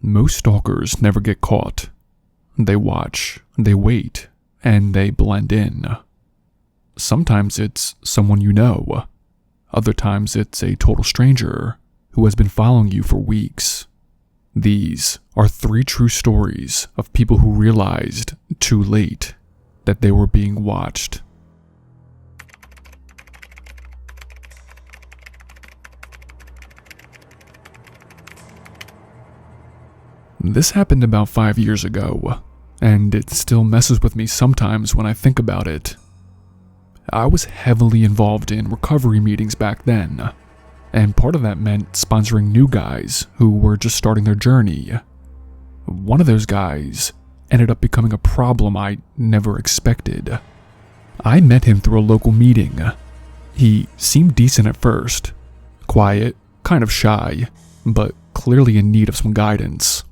Most stalkers never get caught. They watch, they wait, and they blend in. Sometimes it's someone you know. Other times it's a total stranger who has been following you for weeks. These are 3 true stories of people who realized, too late, that they were being watched. This happened about 5 years ago, and it still messes with me sometimes when I think about it. I was heavily involved in recovery meetings back then, and part of that meant sponsoring new guys who were just starting their journey. One of those guys ended up becoming a problem I never expected. I met him through a local meeting. He seemed decent at first, quiet, kind of shy, but clearly in need of some guidance.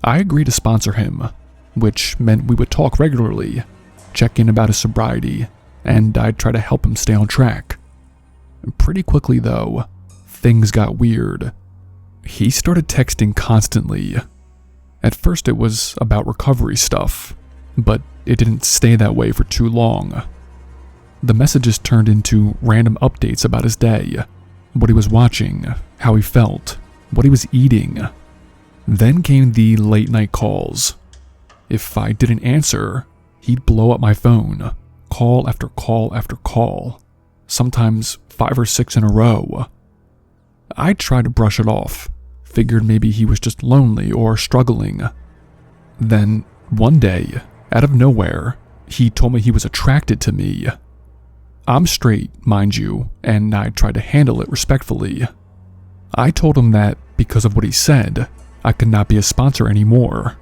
I agreed to sponsor him, which meant we would talk regularly, check in about his sobriety, and I'd try to help him stay on track. Pretty quickly though, things got weird. He started texting constantly. At first it was about recovery stuff, but it didn't stay that way for too long. The messages turned into random updates about his day, what he was watching, how he felt, what he was eating. Then came the late night calls. If I didn't answer, he'd blow up my phone, call after call after call, sometimes 5 or 6 in a row. I tried to brush it off, figured maybe he was just lonely or struggling. Then, one day, out of nowhere, he told me he was attracted to me. I'm straight, mind you, and I tried to handle it respectfully. I told him that because of what he said, I could not be a sponsor anymore.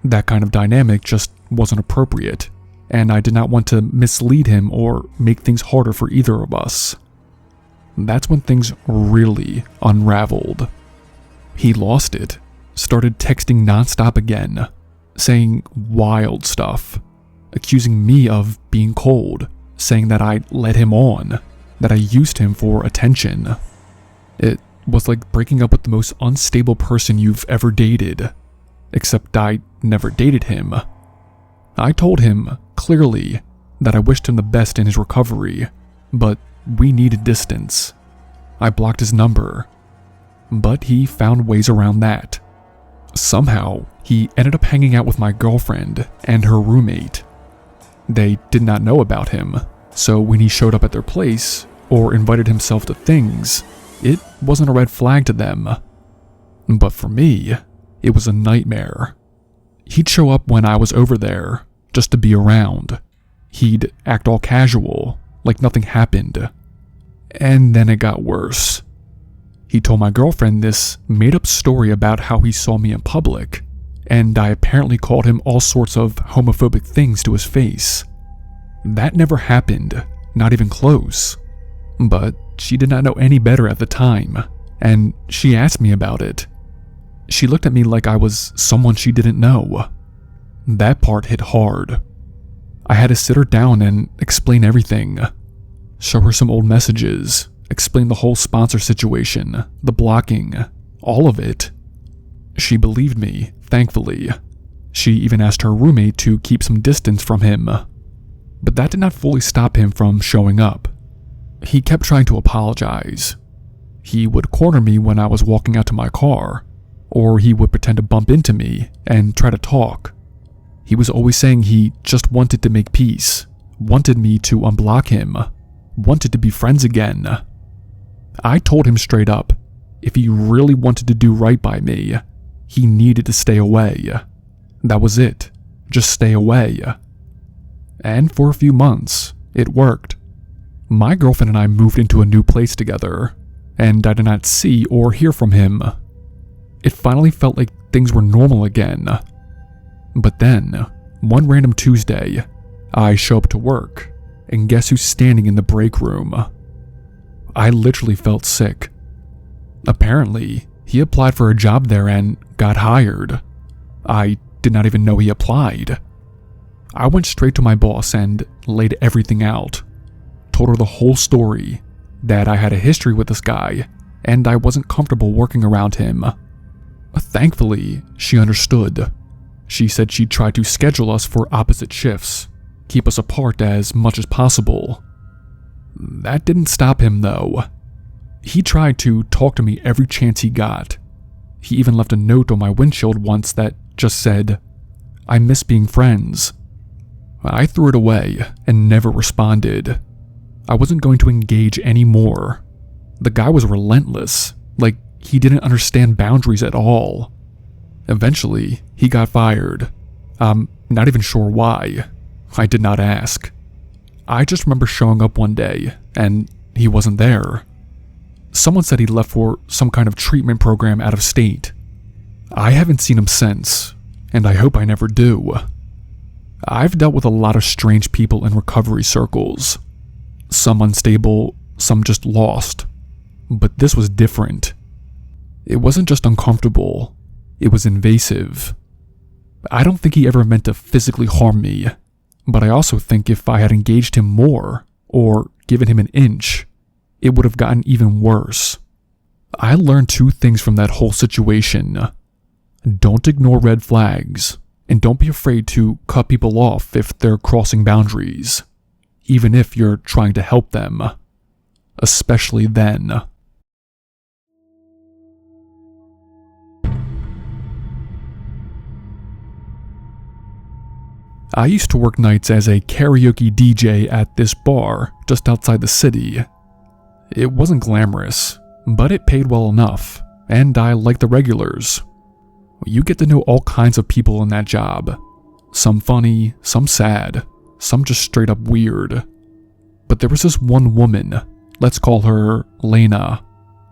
That kind of dynamic just wasn't appropriate, and I did not want to mislead him or make things harder for either of us. That's when things really unraveled. He lost it, started texting nonstop again, saying wild stuff, accusing me of being cold, saying that I led him on, that I used him for attention. It was like breaking up with the most unstable person you've ever dated, except I never dated him. I told him, clearly, that I wished him the best in his recovery, but we needed distance. I blocked his number, but he found ways around that. Somehow, he ended up hanging out with my girlfriend and her roommate. They did not know about him, so when he showed up at their place or invited himself to things, it wasn't a red flag to them. But for me, it was a nightmare. He'd show up when I was over there, just to be around. He'd act all casual, like nothing happened. And then it got worse. He told my girlfriend this made-up story about how he saw me in public, and I apparently called him all sorts of homophobic things to his face. That never happened, not even close. But she did not know any better at the time, and she asked me about it. She looked at me like I was someone she didn't know. That part hit hard. I had to sit her down and explain everything. Show her some old messages, explain the whole sponsor situation, the blocking, all of it. She believed me, thankfully. She even asked her roommate to keep some distance from him. But that did not fully stop him from showing up. He kept trying to apologize. He would corner me when I was walking out to my car, or he would pretend to bump into me and try to talk. He was always saying he just wanted to make peace, wanted me to unblock him, wanted to be friends again. I told him straight up, if he really wanted to do right by me, he needed to stay away. That was it, just stay away. And for a few months, it worked. My girlfriend and I moved into a new place together, and I did not see or hear from him. It finally felt like things were normal again. But then, one random Tuesday, I show up to work, and guess who's standing in the break room? I literally felt sick. Apparently, he applied for a job there and got hired. I did not even know he applied. I went straight to my boss and laid everything out. Told her the whole story, that I had a history with this guy, and I wasn't comfortable working around him. Thankfully, she understood. She said she'd try to schedule us for opposite shifts, keep us apart as much as possible. That didn't stop him, though. He tried to talk to me every chance he got. He even left a note on my windshield once that just said, "I miss being friends." I threw it away and never responded. I wasn't going to engage anymore. The guy was relentless, like he didn't understand boundaries at all. Eventually, he got fired. I'm not even sure why. I did not ask. I just remember showing up one day, and he wasn't there. Someone said he left for some kind of treatment program out of state. I haven't seen him since, and I hope I never do. I've dealt with a lot of strange people in recovery circles. Some unstable, some just lost. But this was different. It wasn't just uncomfortable, it was invasive. I don't think he ever meant to physically harm me, but I also think if I had engaged him more, or given him an inch, it would have gotten even worse. I learned 2 things from that whole situation. Don't ignore red flags, and don't be afraid to cut people off if they're crossing boundaries, even if you're trying to help them, especially then. I used to work nights as a karaoke DJ at this bar just outside the city. It wasn't glamorous, but it paid well enough, and I liked the regulars. You get to know all kinds of people in that job. Some funny, some sad, some just straight up weird. But there was this one woman, let's call her Lena,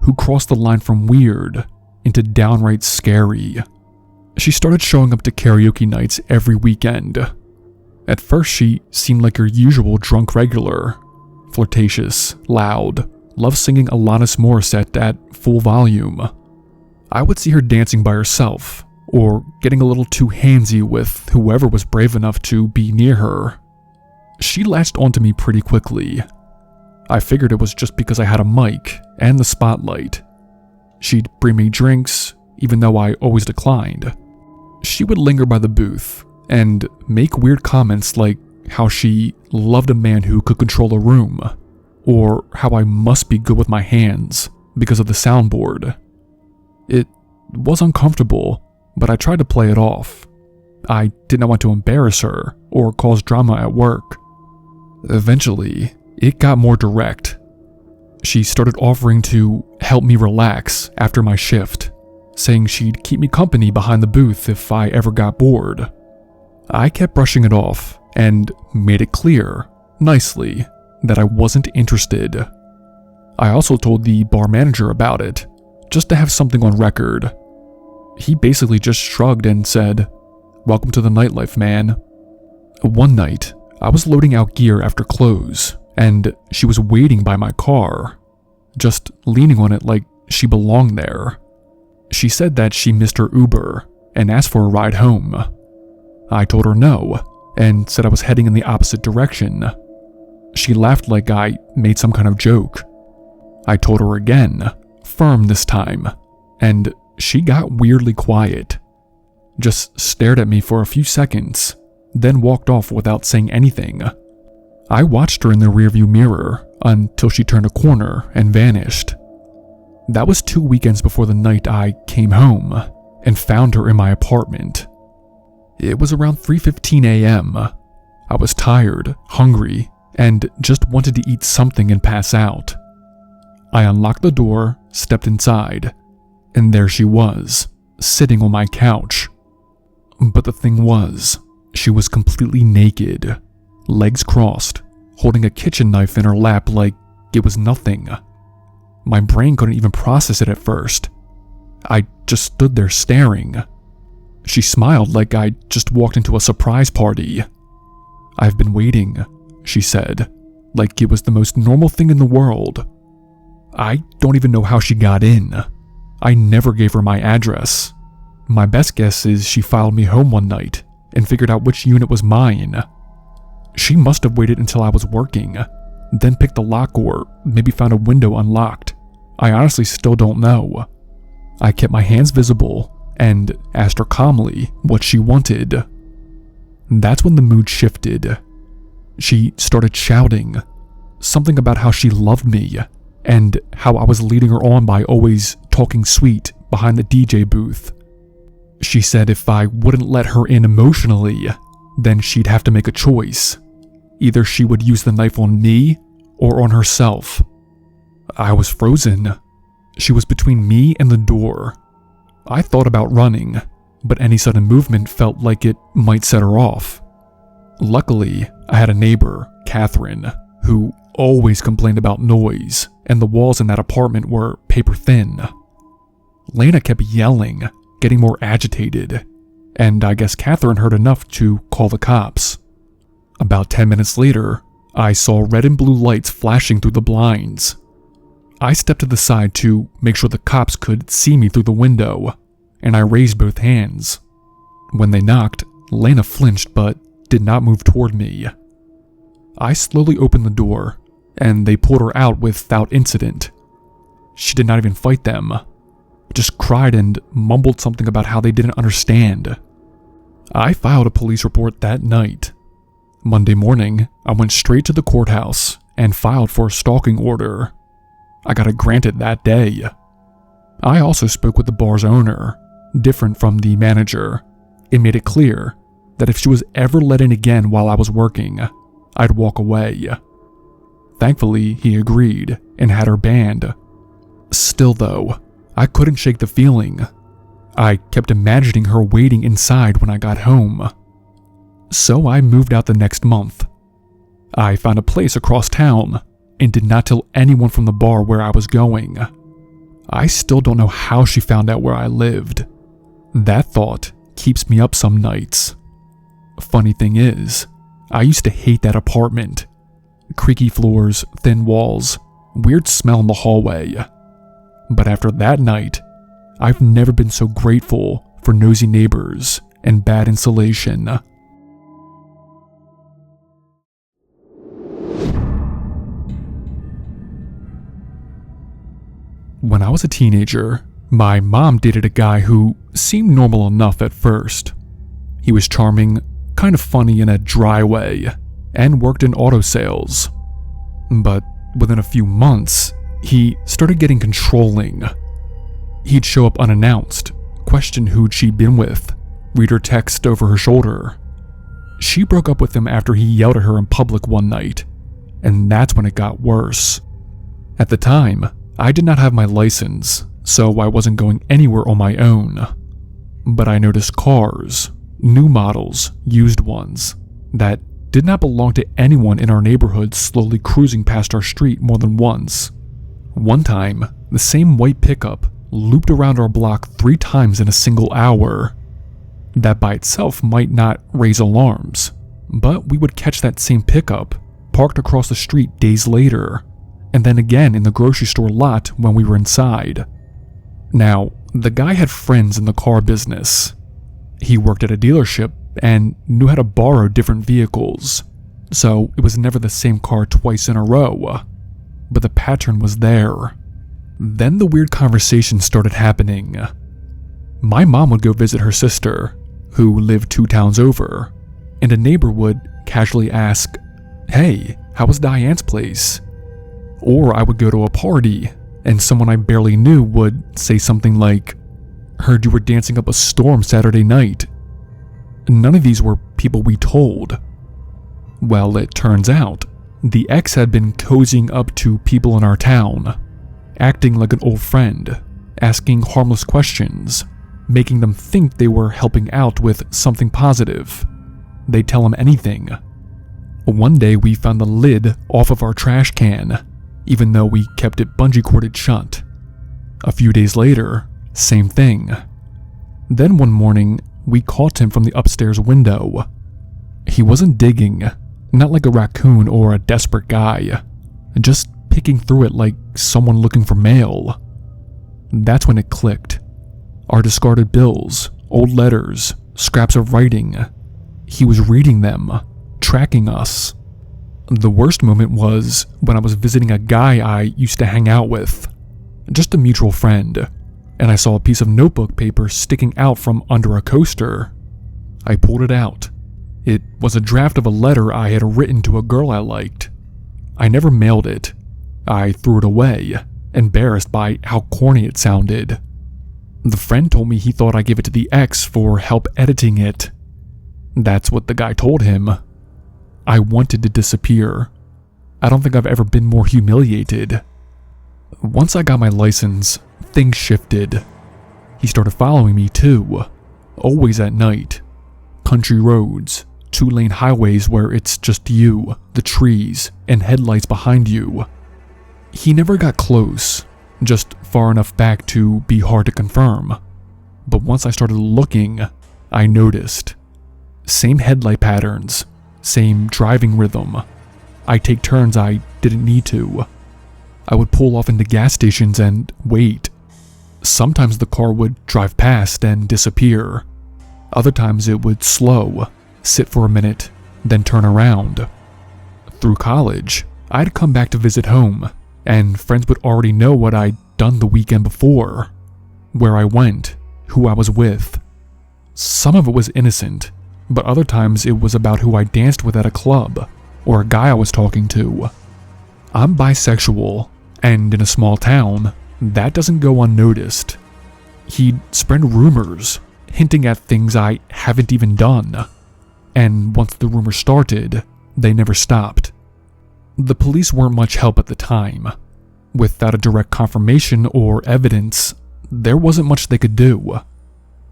who crossed the line from weird into downright scary. She started showing up to karaoke nights every weekend. At first she seemed like her usual drunk regular, flirtatious, loud, loved singing Alanis Morissette at full volume. I would see her dancing by herself, or getting a little too handsy with whoever was brave enough to be near her. She latched onto me pretty quickly. I figured it was just because I had a mic and the spotlight. She'd bring me drinks, even though I always declined. She would linger by the booth and make weird comments like how she loved a man who could control a room, or how I must be good with my hands because of the soundboard. It was uncomfortable, but I tried to play it off. I didn't want to embarrass her or cause drama at work. Eventually, it got more direct. She started offering to help me relax after my shift, saying she'd keep me company behind the booth if I ever got bored. I kept brushing it off and made it clear, nicely, that I wasn't interested. I also told the bar manager about it, just to have something on record. He basically just shrugged and said, "Welcome to the nightlife, man." One night, I was loading out gear after close, and she was waiting by my car, just leaning on it like she belonged there. She said that she missed her Uber and asked for a ride home. I told her no, and said I was heading in the opposite direction. She laughed like I made some kind of joke. I told her again, firm this time, and she got weirdly quiet. Just stared at me for a few seconds, then walked off without saying anything. I watched her in the rearview mirror until she turned a corner and vanished. That was 2 weekends before the night I came home and found her in my apartment. It was around 3:15 a.m. I was tired, hungry, and just wanted to eat something and pass out. I unlocked the door, stepped inside, and there she was, sitting on my couch. But the thing was, she was completely naked, legs crossed, holding a kitchen knife in her lap like it was nothing. My brain couldn't even process it at first. I just stood there staring. She smiled like I just walked into a surprise party. "I've been waiting," she said, like it was the most normal thing in the world. I don't even know how she got in. I never gave her my address. My best guess is she followed me home one night and figured out which unit was mine. She must have waited until I was working, then picked the lock or maybe found a window unlocked. I honestly still don't know. I kept my hands visible and asked her calmly what she wanted. That's when the mood shifted. She started shouting something about how she loved me and how I was leading her on by always talking sweet behind the DJ booth. She said if I wouldn't let her in emotionally, then she'd have to make a choice. Either she would use the knife on me or on herself. I was frozen. She was between me and the door. I thought about running, but any sudden movement felt like it might set her off. Luckily, I had a neighbor, Catherine, who always complained about noise, and the walls in that apartment were paper thin. Lena kept yelling, getting more agitated, and I guess Catherine heard enough to call the cops. About 10 minutes later, I saw red and blue lights flashing through the blinds. I stepped to the side to make sure the cops could see me through the window, and I raised both hands. When they knocked, Lena flinched but did not move toward me. I slowly opened the door, and they pulled her out without incident. She did not even fight them, just cried and mumbled something about how they didn't understand. I filed a police report that night. Monday morning, I went straight to the courthouse and filed for a stalking order. I got it granted that day. I also spoke with the bar's owner, different from the manager, and made it clear that if she was ever let in again while I was working, I'd walk away. Thankfully, he agreed and had her banned. Still though, I couldn't shake the feeling. I kept imagining her waiting inside when I got home. So I moved out the next month. I found a place across town and did not tell anyone from the bar where I was going. I still don't know how she found out where I lived. That thought keeps me up some nights. Funny thing is, I used to hate that apartment. Creaky floors, thin walls, weird smell in the hallway. But after that night, I've never been so grateful for nosy neighbors and bad insulation. When I was a teenager, my mom dated a guy who seemed normal enough at first. He was charming, kind of funny in a dry way, and worked in auto sales. But within a few months, he started getting controlling. He'd show up unannounced, question who'd she been with, read her text over her shoulder. She broke up with him after he yelled at her in public one night, and that's when it got worse. At the time, I did not have my license, so I wasn't going anywhere on my own. But I noticed cars, new models, used ones, that did not belong to anyone in our neighborhood slowly cruising past our street more than once. One time, the same white pickup looped around our block 3 times in a single hour. That by itself might not raise alarms, but we would catch that same pickup parked across the street days later, and then again in the grocery store lot when we were inside. Now, the guy had friends in the car business. He worked at a dealership and knew how to borrow different vehicles, so it was never the same car twice in a row. But the pattern was there. Then the weird conversation started happening. My mom would go visit her sister, who lived 2 towns over, and a neighbor would casually ask, "Hey, how was Diane's place?" Or I would go to a party, and someone I barely knew would say something like, "Heard you were dancing up a storm Saturday night." None of these were people we told. Well, it turns out, the ex had been cozying up to people in our town, acting like an old friend, asking harmless questions, making them think they were helping out with something positive. They'd tell him anything. One day we found the lid off of our trash can, even though we kept it bungee corded shut. A few days later, same thing. Then one morning, we caught him from the upstairs window. He wasn't digging, not like a raccoon or a desperate guy, just picking through it like someone looking for mail. That's when it clicked. Our discarded bills, old letters, scraps of writing. He was reading them, tracking us. The worst moment was when I was visiting a guy I used to hang out with, just a mutual friend. and I saw a piece of notebook paper sticking out from under a coaster. I pulled it out. It was a draft of a letter I had written to a girl I liked. I never mailed it. I threw it away, embarrassed by how corny it sounded. The friend told me he thought I gave it to the ex for help editing it. That's what the guy told him. I wanted to disappear. I don't think I've ever been more humiliated. Once I got my license, things shifted. He started following me too, always at night. Country roads, 2-lane highways where it's just you, the trees, and headlights behind you. He never got close, just far enough back to be hard to confirm. But once I started looking, I noticed. Same headlight patterns, same driving rhythm. I take turns I didn't need to. I would pull off into gas stations and wait. Sometimes the car would drive past and disappear. Other times it would slow, sit for a minute, then turn around. Through college, I'd come back to visit home, and friends would already know what I'd done the weekend before, where I went, who I was with. Some of it was innocent, but other times it was about who I danced with at a club, or a guy I was talking to. I'm bisexual, and in a small town, that doesn't go unnoticed. He'd spread rumors, hinting at things I haven't even done. And once the rumors started, they never stopped. The police weren't much help at the time. Without a direct confirmation or evidence, there wasn't much they could do.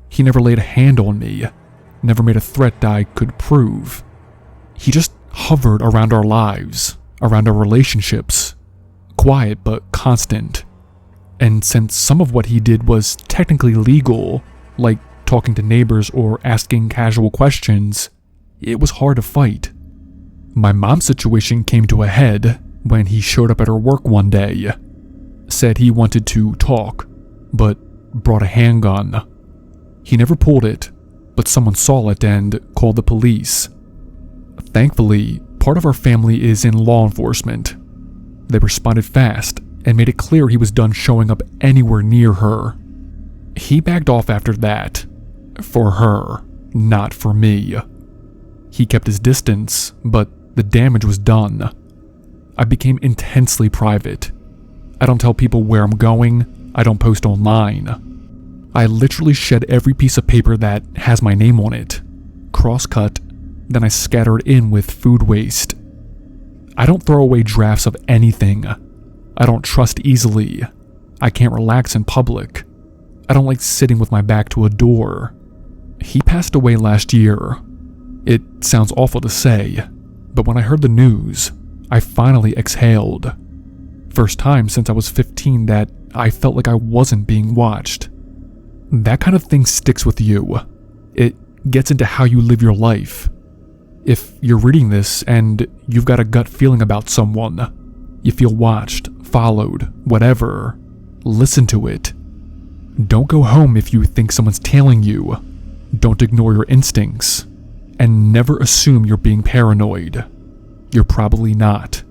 He never laid a hand on me, never made a threat I could prove. He just hovered around our lives, around our relationships, quiet but constant. And since some of what he did was technically legal, like talking to neighbors or asking casual questions, it was hard to fight. My mom's situation came to a head when he showed up at her work one day. Said he wanted to talk, but brought a handgun. He never pulled it, but someone saw it and called the police. Thankfully, part of our family is in law enforcement. They responded fast and made it clear he was done showing up anywhere near her. He backed off after that. For her, not for me. He kept his distance, but the damage was done. I became intensely private. I don't tell people where I'm going. I don't post online. I literally shed every piece of paper that has my name on it, cross-cut, then I scatter it in with food waste. I don't throw away drafts of anything. I don't trust easily. I can't relax in public. I don't like sitting with my back to a door. He passed away last year. It sounds awful to say, but when I heard the news, I finally exhaled. First time since I was 15 that I felt like I wasn't being watched. That kind of thing sticks with you. It gets into how you live your life. If you're reading this and you've got a gut feeling about someone, you feel watched, followed, whatever, listen to it. Don't go home if you think someone's tailing you. Don't ignore your instincts. And never assume you're being paranoid. You're probably not.